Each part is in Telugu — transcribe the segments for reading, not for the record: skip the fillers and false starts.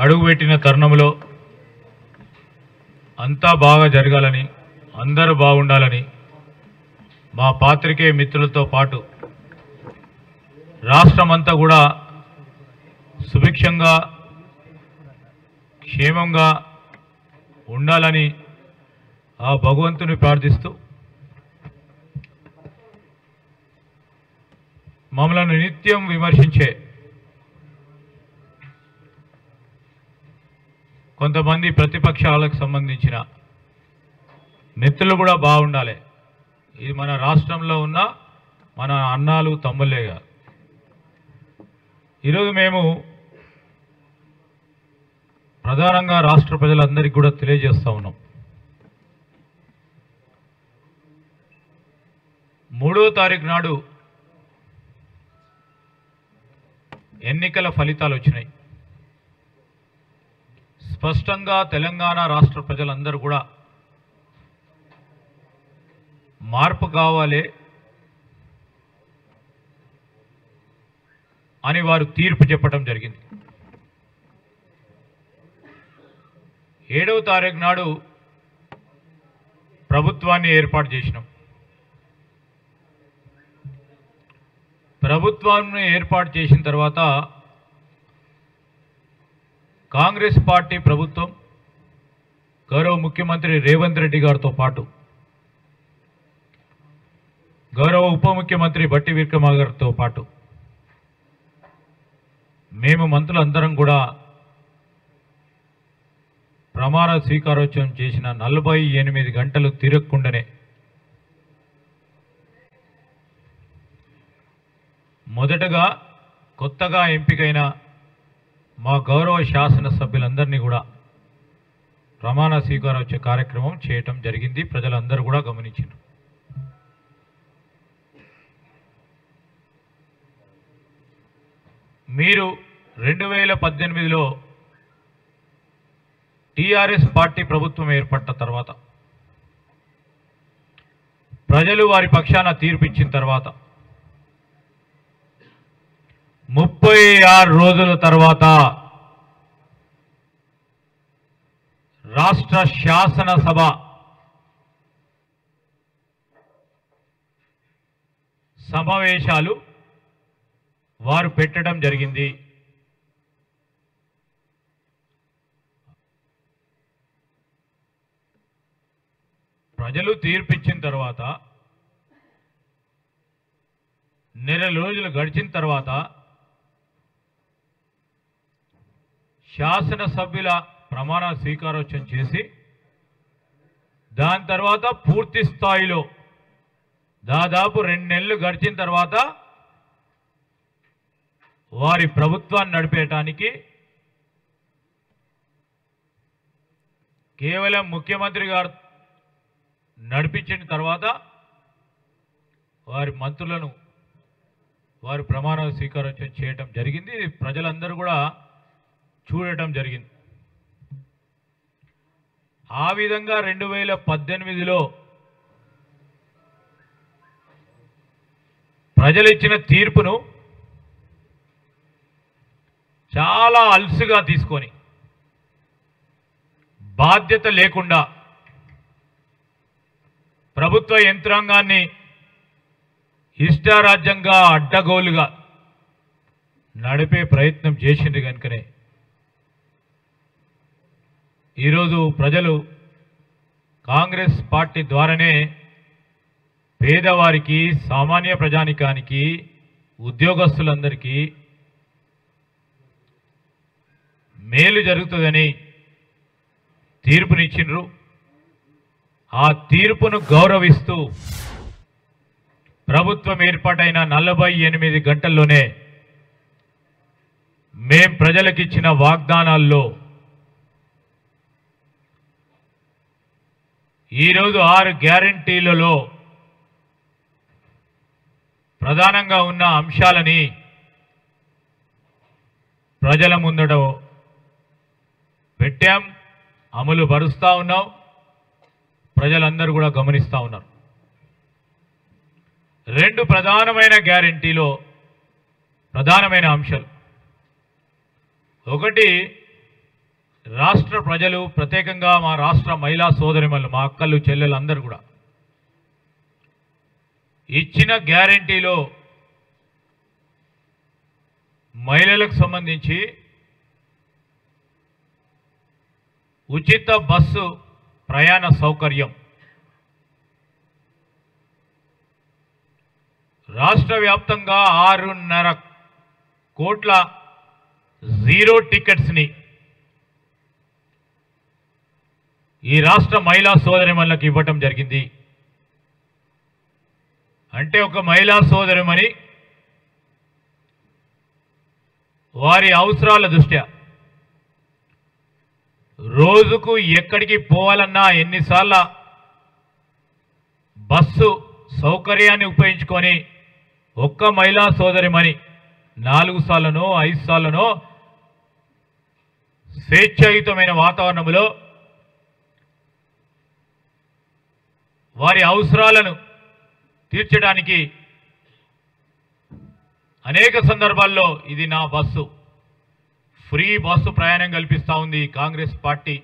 అడుగుపెట్టిన తరుణంలో అంతా బాగా జరగాలని, అందరూ బాగుండాలని మా పాత్రికేయ మిత్రులతో పాటు రాష్ట్రమంతా కూడా సుభిక్షంగా క్షేమంగా ఉండాలని ఆ భగవంతుని ప్రార్థిస్తూ మమ్మల్ని నిత్యం విమర్శించే కొంతమంది ప్రతిపక్షాలకు సంబంధించిన మిత్రులు కూడా బాగుండాలి. ఇది మన రాష్ట్రంలో ఉన్న మన అన్నాలు తమ్ముళ్ళే కాదు. ఈరోజు మేము ప్రధానంగా రాష్ట్ర ప్రజలందరికీ కూడా తెలియజేస్తూ ఉన్నాం. 3వ తారీఖు నాడు ఎన్నికల ఫలితాలు వచ్చినాయి. స్పష్టంగా తెలంగాణ రాష్ట్ర ప్రజలందరూ కూడా మార్పు కావాలి అని వారు తీర్పు చెప్పడం జరిగింది. 7వ తారీఖు నాడు ప్రభుత్వాన్ని ఏర్పాటు చేసినాం. ప్రభుత్వాన్ని ఏర్పాటు చేసిన తర్వాత కాంగ్రెస్ పార్టీ ప్రభుత్వం గౌరవ ముఖ్యమంత్రి రేవంత్ రెడ్డి గారితో పాటు గౌరవ ఉప ముఖ్యమంత్రి బట్టి విక్రమార్క గారితో పాటు మేము మంత్రులందరం కూడా ప్రమాణ స్వీకారోత్సవం చేసిన 48 గంటలు తిరగకుండానే మొదటగా కొత్తగా ఎంపికైన మా గౌరవ శాసనసభ్యులందరినీ కూడా ప్రమాణ స్వీకారోత్సవ కార్యక్రమం చేయటం జరిగింది. ప్రజలందరూ కూడా గమనించారు. మీరు 2018లో టీఆర్ఎస్ పార్టీ ప్రభుత్వం ఏర్పడ్డ తర్వాత ప్రజలు వారి పక్షాన తీర్పిచ్చిన తర్వాత 36 రోజుల తర్వాత రాష్ట్ర శాసనసభ సమావేశాలు వారు పెట్టడం జరిగింది. ప్రజలు తీర్పిచ్చిన తర్వాత నెల రోజులు గడిచిన తర్వాత శాసనసభ్యుల ప్రమాణ స్వీకారోత్సవం చేసి దాని తర్వాత పూర్తి స్థాయిలో దాదాపు 2 నెలలు గడిచిన తర్వాత వారి ప్రభుత్వాన్ని నడిపేయటానికి కేవలం ముఖ్యమంత్రి గారు నడిపించిన తర్వాత వారి మంత్రులను వారు ప్రమాణ స్వీకారోత్సవం చేయడం జరిగింది. ప్రజలందరూ కూడా చూడటం జరిగింది. ఆ విధంగా 2018లో ప్రజలు ఇచ్చిన తీర్పును చాలా అలసుగా తీసుకొని బాధ్యత లేకుండా ప్రభుత్వ యంత్రాంగాన్ని ఇష్టారాజ్యంగా అడ్డగోలుగా నడిపే ప్రయత్నం చేసింది. కనుకనే ఈరోజు ప్రజలు కాంగ్రెస్ పార్టీ ద్వారానే పేదవారికి, సామాన్య ప్రజానికానికి, ఉద్యోగస్తులందరికీ మేలు జరుగుతుందని తీర్పునిచ్చిండ్రు. ఆ తీర్పును గౌరవిస్తూ ప్రభుత్వం ఏర్పాటైన 48 గంటల్లోనే మేం ప్రజలకిచ్చిన వాగ్దానాల్లో ఈరోజు 6 గ్యారంటీలలో ప్రధానంగా ఉన్న అంశాలని ప్రజల ముందట పెట్టాం, అమలు పరుస్తూ ఉన్నాం. ప్రజలందరూ కూడా గమనిస్తూ ఉన్నారు. 2 ప్రధానమైన గ్యారంటీలో ప్రధానమైన అంశాలు, ఒకటి రాష్ట్ర ప్రజలు, ప్రత్యేకంగా మా రాష్ట్ర మహిళా సోదరిమణులు, మా అక్కలు చెల్లెలు అందరూ కూడా ఇచ్చిన గ్యారెంటీలో మహిళలకు సంబంధించి ఉచిత బస్సు ప్రయాణ సౌకర్యం రాష్ట్ర వ్యాప్తంగా 6.5 కోట్ల జీరో టికెట్స్ని ఈ రాష్ట్ర మహిళా సోదరిమణులకు ఇవ్వటం జరిగింది. అంటే ఒక మహిళా సోదరిమణి వారి అవసరాల దృష్ట్యా రోజుకు ఎక్కడికి పోవాలన్నా ఎన్నిసార్లు బస్సు సౌకర్యాన్ని ఉపయోగించుకొని ఒక్క మహిళా సోదరిమణి 4 సార్లనో 5 సార్లనో స్వేచ్ఛాయుతమైన వాతావరణంలో వారి అవసరాలను తీర్చడానికి అనేక సందర్భాల్లో ఇది నా బస్సు, ఫ్రీ బస్సు ప్రయాణం కల్పిస్తూ ఉంది కాంగ్రెస్ పార్టీ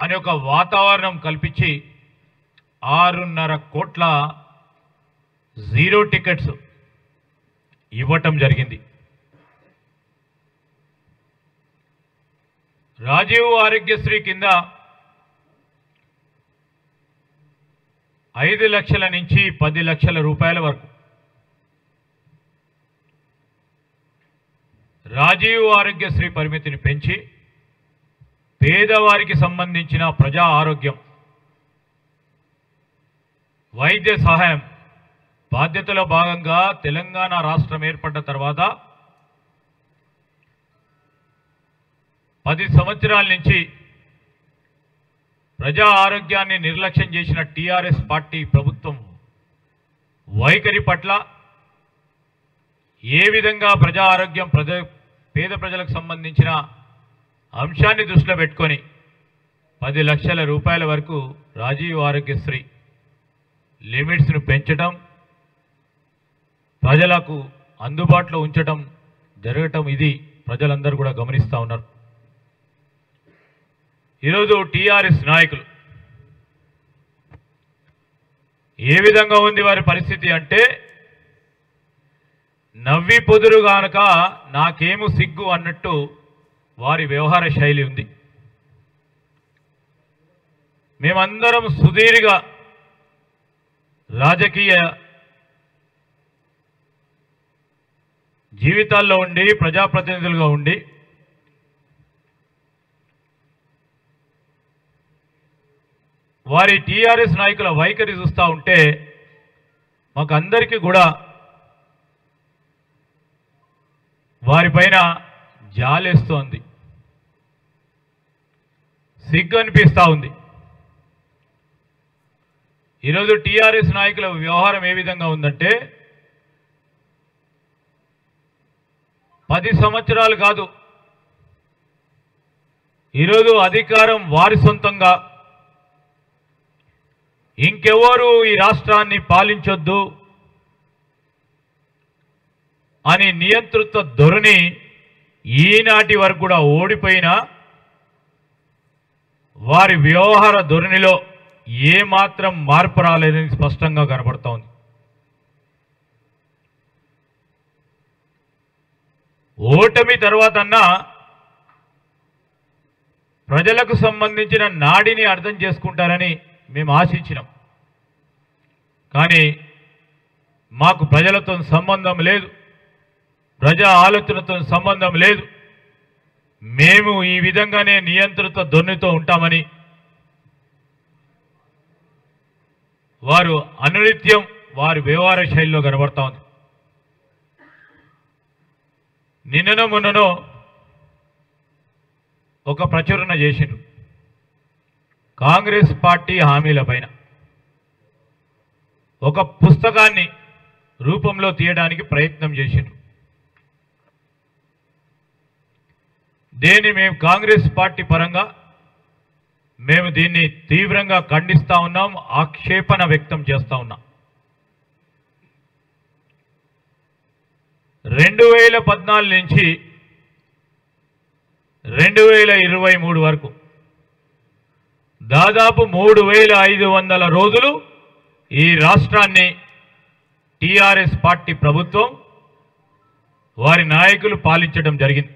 అనే ఒక వాతావరణం కల్పించి 6.5 కోట్ల జీరో టికెట్స్ ఇవ్వటం జరిగింది. రాజీవ్ ఆరోగ్యశ్రీ కింద 5 లక్షల నుంచి 10 లక్షల రూపాయల వరకు రాజీవ్ ఆరోగ్యశ్రీ పరిమితిని పెంచి పేదవారికి సంబంధించిన ప్రజా ఆరోగ్యం, వైద్య సహాయం బాధ్యతలో భాగంగా తెలంగాణ రాష్ట్రం ఏర్పడ్డ తర్వాత 10 సంవత్సరాల నుంచి ప్రజా ఆరోగ్యాన్ని నిర్లక్ష్యం చేసిన టీఆర్ఎస్ పార్టీ ప్రభుత్వం వైఖరి పట్ల ఏ విధంగా ప్రజా ఆరోగ్యం పేద ప్రజలకు సంబంధించిన అంశాన్ని దృష్టిలో పెట్టుకొని 10 లక్షల రూపాయల వరకు రాజీవ్ ఆరోగ్యశ్రీ లిమిట్స్ను పెంచడం, ప్రజలకు అందుబాటులో ఉంచడం జరగటం ఇది ప్రజలందరూ కూడా గమనిస్తూ ఉన్నారు. ఈరోజు టీఆర్ఎస్ నాయకులు ఏ విధంగా ఉంది వారి పరిస్థితి అంటే, నవ్వి పొదురు గానక నాకేము సిగ్గు అన్నట్టు వారి వ్యవహార శైలి ఉంది. మేమందరం సుదీర్ఘ రాజకీయ జీవితాల్లో ఉండి ప్రజాప్రతినిధులుగా ఉండి వారి టీఆర్ఎస్ నాయకుల వైఖరి చూస్తూ ఉంటే మాకు అందరికీ కూడా వారిపైన జాలేస్తోంది, సిగ్గు అనిపిస్తూ ఉంది. ఈరోజు టీఆర్ఎస్ నాయకుల వ్యవహారం ఏ విధంగా ఉందంటే, 10 సంవత్సరాలు కాదు, ఈరోజు అధికారం వారి సొంతంగా ఇంకెవరు ఈ రాష్ట్రాన్ని పాలించొద్దు అని నియంతృత్వ ధోరణి ఈనాటి వరకు కూడా ఓడిపోయినా వారి వ్యవహార ధోరణిలో ఏమాత్రం మార్పు రాలేదని స్పష్టంగా కనబడుతోంది. ఓటమి తర్వాతన్నా ప్రజలకు సంబంధించిన నాడిని అర్థం చేసుకుంటారని మేము ఆశించినాం. కానీ మాకు ప్రజలతో సంబంధం లేదు, ప్రజా ఆలోచనతో సంబంధం లేదు, మేము ఈ విధంగానే నియంత్రిత ధోరణితో ఉంటామని వారు అనునిత్యం వారి వ్యవహార శైలిలో కనబడతా ఉంది. నిన్ననో మొన్ననో ఒక ప్రచురణ చేసిండ్రు కాంగ్రెస్ పార్టీ హామీల పైన, ఒక పుస్తకాన్ని రూపంలో తీయడానికి ప్రయత్నం చేసిండ్రు. దీన్ని మేము కాంగ్రెస్ పార్టీ పరంగా మేము దీన్ని తీవ్రంగా ఖండిస్తూ ఉన్నాం, ఆక్షేపణ వ్యక్తం చేస్తూ ఉన్నాం. 2014 నుంచి 2023 వరకు దాదాపు 3500 రోజులు ఈ రాష్ట్రాన్ని టిఆర్ఎస్ పార్టీ ప్రభుత్వం వారి నాయకులు పాలించడం జరిగింది.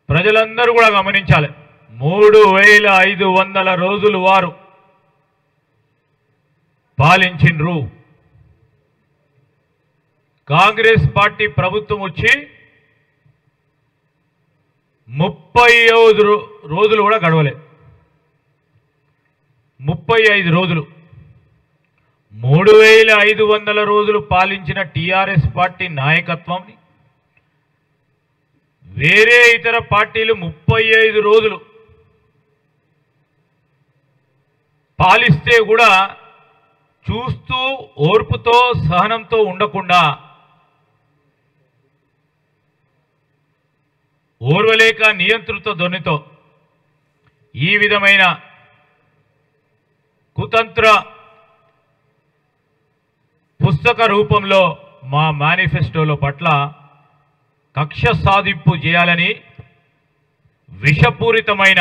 ప్రజలందరూ కూడా గమనించాలి. 3500 రోజులు వారు పాలించిండ్రు. కాంగ్రెస్ పార్టీ ప్రభుత్వం వచ్చి 35 రోజులు కూడా గడవలేదు. 35 రోజులు 3500 రోజులు పాలించిన టిఆర్ఎస్ పార్టీ నాయకత్వం వేరే ఇతర పార్టీలు 35 రోజులు పాలిస్తే కూడా చూస్తూ ఓర్పుతో సహనంతో ఉండకుండా ఓర్వలేక నియంత్రిత ధ్వనితో ఈ విధమైన కుతంత్ర పుస్తక రూపంలో మా మేనిఫెస్టోలో పట్ల కక్ష సాధింపు చేయాలని విషపూరితమైన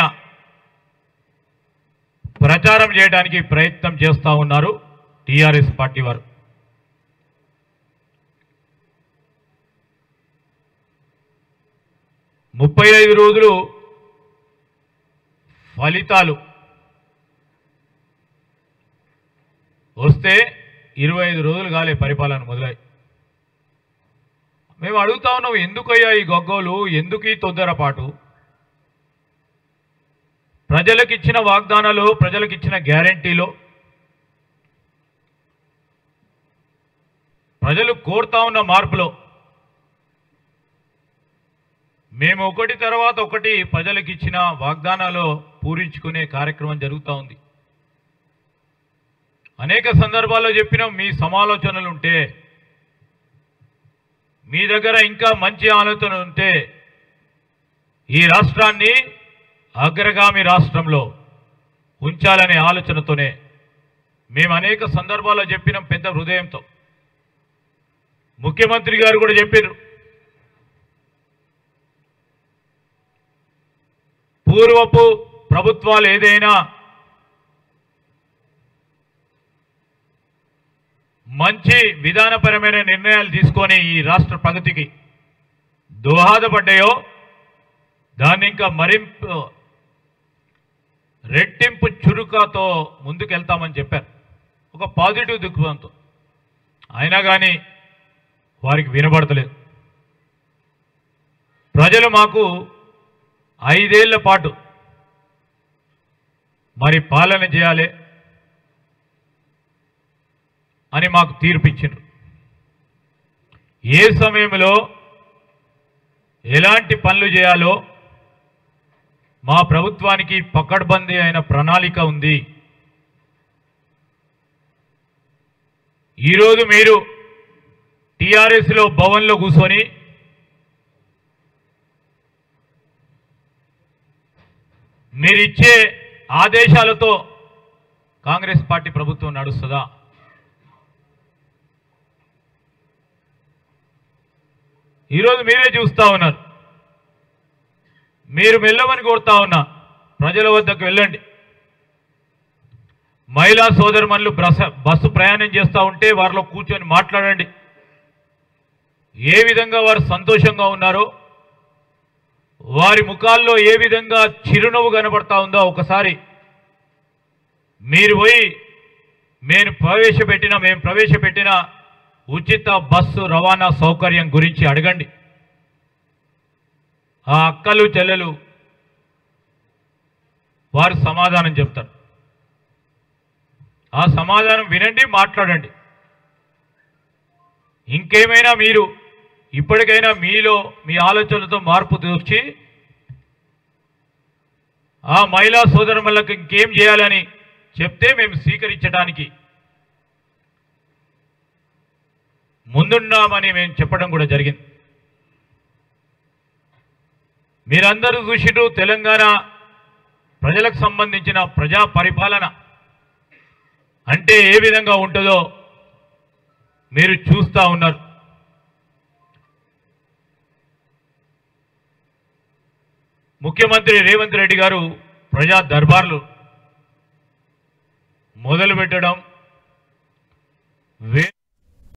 ప్రచారం చేయడానికి ప్రయత్నం చేస్తూ ఉన్నారు టిఆర్ఎస్ పార్టీ వారు. ముప్పై 35 రోజులు ఫలితాలు వస్తే 25 రోజులు కాలే పరిపాలన మొదలై. మేము అడుగుతా ఉన్నాం, ఎందుకయ్యా ఈ గొగ్గోలు, ఎందుకు ఈ తొందరపాటు? ప్రజలకిచ్చిన వాగ్దానాలు, ప్రజలకిచ్చిన గ్యారంటీలో ప్రజలు కోరుతా ఉన్న మార్పులో మేము ఒకటి తర్వాత ఒకటి ప్రజలకిచ్చిన వాగ్దానాలు పూరించుకునే కార్యక్రమం జరుగుతూ ఉంది. అనేక సందర్భాల్లో చెప్పినాం, మీ సమాలోచనలు ఉంటే, మీ దగ్గర ఇంకా మంచి ఆలోచన ఉంటే ఈ రాష్ట్రాన్ని అగ్రగామి రాష్ట్రంలో ఉంచాలనే ఆలోచనతోనే మేము అనేక సందర్భాల్లో చెప్పినాం. పెద్ద హృదయంతో ముఖ్యమంత్రి గారు కూడా చెప్పారు, పూర్వపు ప్రభుత్వాలు ఏదైనా మంచి విధానపరమైన నిర్ణయాలు తీసుకొని ఈ రాష్ట్ర ప్రగతికి దోహదపడ్డాయో దాన్ని ఇంకా రెట్టింపు చురుకతో ముందుకెళ్తామని చెప్పారు, ఒక పాజిటివ్ దృక్పథంతో. అయినా కానీ వారికి వినబడతలేదు. ప్రజలు మాకు 5 ఏళ్ల పాటు మరి పాలన చేయాలి అని మాకు తీర్పిచ్చిండ్రు. ఏ సమయంలో ఎలాంటి పనులు చేయాలో మా ప్రభుత్వానికి పకడ్బందీ అయిన ప్రణాళిక ఉంది. ఈరోజు మీరు టిఆర్ఎస్లో భవన్లో కూర్చొని మీరిచ్చే ఆదేశాలతో కాంగ్రెస్ పార్టీ ప్రభుత్వం నడుస్తుందా? ఈరోజు మీరే చూస్తూ ఉన్నారు. మీరు వెళ్ళమని కోరుతా ఉన్నా, ప్రజల వద్దకు వెళ్ళండి. మహిళా సోదరుమణులు బస్సు ప్రయాణం చేస్తూ ఉంటే వారిలో కూర్చొని మాట్లాడండి. ఏ విధంగా వారు సంతోషంగా ఉన్నారో, వారి ముఖాల్లో ఏ విధంగా చిరునవ్వు కనబడతా ఉందో ఒకసారి మీరు పోయి మేము ప్రవేశపెట్టిన ఉచిత బస్సు రవాణా సౌకర్యం గురించి అడగండి. ఆ అక్కలు చెల్లెలు వారు సమాధానం చెప్తారు. ఆ సమాధానం వినండి, మాట్లాడండి. ఇంకేమైనా మీరు ఇప్పటికైనా మీలో మీ ఆలోచనలతో మార్పు తెచ్చి ఆ మహిళా సోదరులకు ఇంకేం చేయాలని చెప్తే మేము స్వీకరించడానికి ముందున్నామని మేము చెప్పడం కూడా జరిగింది. మీరందరూ చూసిరు, తెలంగాణ ప్రజలకు సంబంధించిన ప్రజా పరిపాలన అంటే ఏ విధంగా ఉంటుందో మీరు చూస్తూ ఉన్నారు. ముఖ్యమంత్రి రేవంత్ రెడ్డి గారు ప్రజా దర్బార్లు మొదలుపెట్టడం